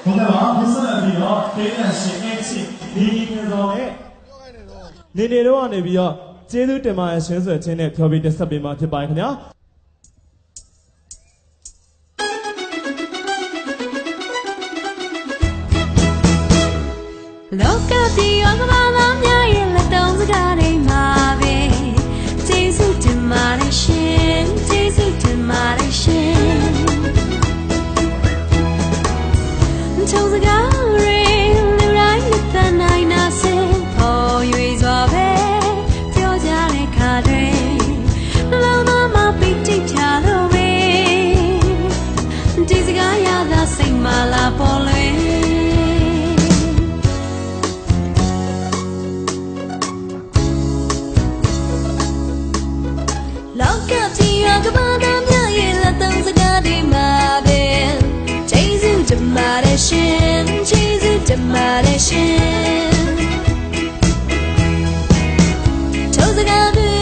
ဟုတ်ကဲ့ပါမြစ်ဆက်ပြီးတော့ဒေးလန်ရှင်အချင်းဒီနေတော်နဲ့နေတော့ကနေပြီးတော့ကျေးဇူးတင်ပါတယ်ရှင်းဆွဲခြင်းနဲ့ဖြောပြီးတက်ဆက်ပေးမှာဖြစ်ပါတယ်ခင်ဗျာလောကပြည်ရောကဘာသာများရဲ့လက်တော်စကားတွေမှာပဲကျေးဇူးတင်ပါတယ်ရှင်ကျေးဇူးတင်ပါတယ်ရှင်ချုံစကားတွေလူတိုင်းလက်သနိုင်နာစင်ပေါ်ရွေစွာပဲပြောကြတဲ့ခါတွေလုံးဝမပိတ်တိချလို့ပဲဒီစကားရတာစိတ်မလာပေါ်လွင်လောကကြီးရောကဘာသာများရဲ့လက်သုံးစကားတွေမှာပဲကျေးဇူးတင်ပါတယ်ရှင်ကျေးဇူးတင်ပါတယ်ရှင်ချုံစကားတွေ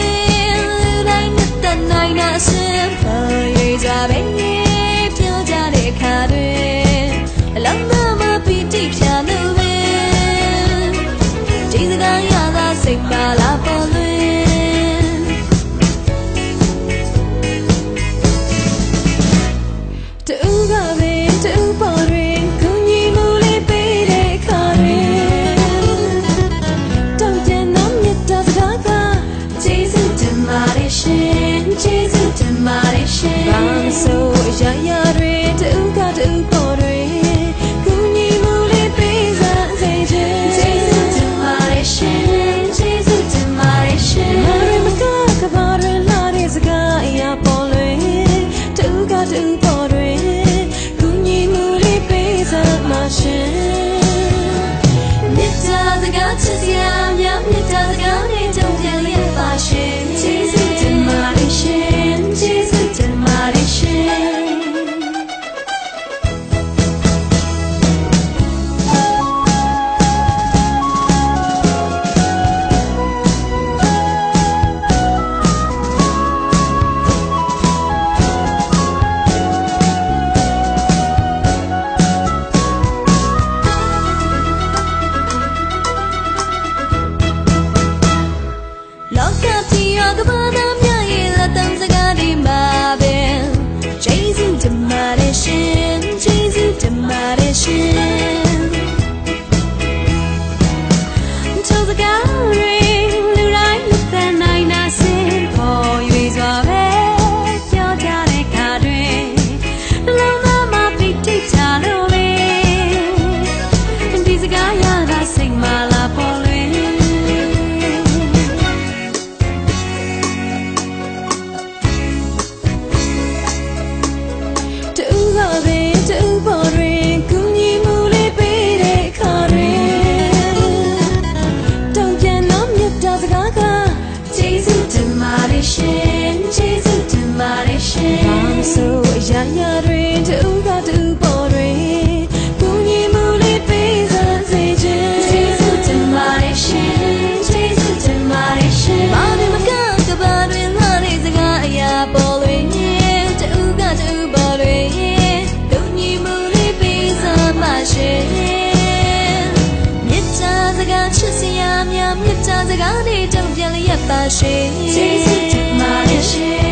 လူတိုင်းနဲ့တန်နိုင်တာစင်ပေါ်ရွေးကြပဲပြောကြတဲ့အခါတွေအလုံးမပီတိဖြာလို့ပဲဒီစကားရတာစိတ်ပါလာပေါ်လွင်ကျေးဇူးတင်ပါတယ်ရှင်ဘာဆိုရရတွေတူကတူပေါ်တွေကူညီမှုလေးပေးစားစေခြင်းကျေးဇူးတင်ပါတယ်ရှင်ကျေးဇူးတင်ပါတယ်ရှင်မရမကကဘာရလာတဲ့စကားအရာပေါ်လွင်တူကတူပေါ်တွေကူညီမှုလေးပေးစားမှရှင်မြတ်တာစကားချစ်စရာများမြတ်တာစကားနဲ့ကြုံပြန်ရပါရှင်ကျေးဇူးတင်ပါတယ်ရှင်ကျေးဇူးတင်ပါတယ်ရှင်လောကပြည်ရောကဘာသာများရဲ့လက်သုံးစကားတွေမှာပဲကျေးဇူးတင်ပါတယ်ရှင်ကျေးဇူးတင်ပါတယ်ရှင်ချုံစကားတွေလူတိုင်းလက်သနိုင်နာစင်ပေါ်ရွေစွာပဲပြောကြတဲ့ခါတွေလုံးဝမပိတ်တိချလို့ပဲဒီစကားရတာစိတ်မလာပေါ်လွင်ရှင်ကျေးဇူးတင်ပါတယ်ရှင်ဘာဆိုရရတွေတူကတူပေါ်တွေကူညီမှုလေးပေးစားစေခြင်းကျေးဇူးတင်ပါတယ်ရှင်ကျေးဇူးတင်ပါတယ်ရှင်ဘာနဲ့မကကဘာတွေလာတဲ့စကားအရာပေါ်တွေတူကတူပေါ်တွေကူညီမှုလေးပေးစားပါရှင်မြတ်တာစကားချစ်စရာများမြတ်တာစကားတွေတုံ့ပြန်လျက်ပါရှင်ကျေးဇူးတင်ပါတယ်ရှင်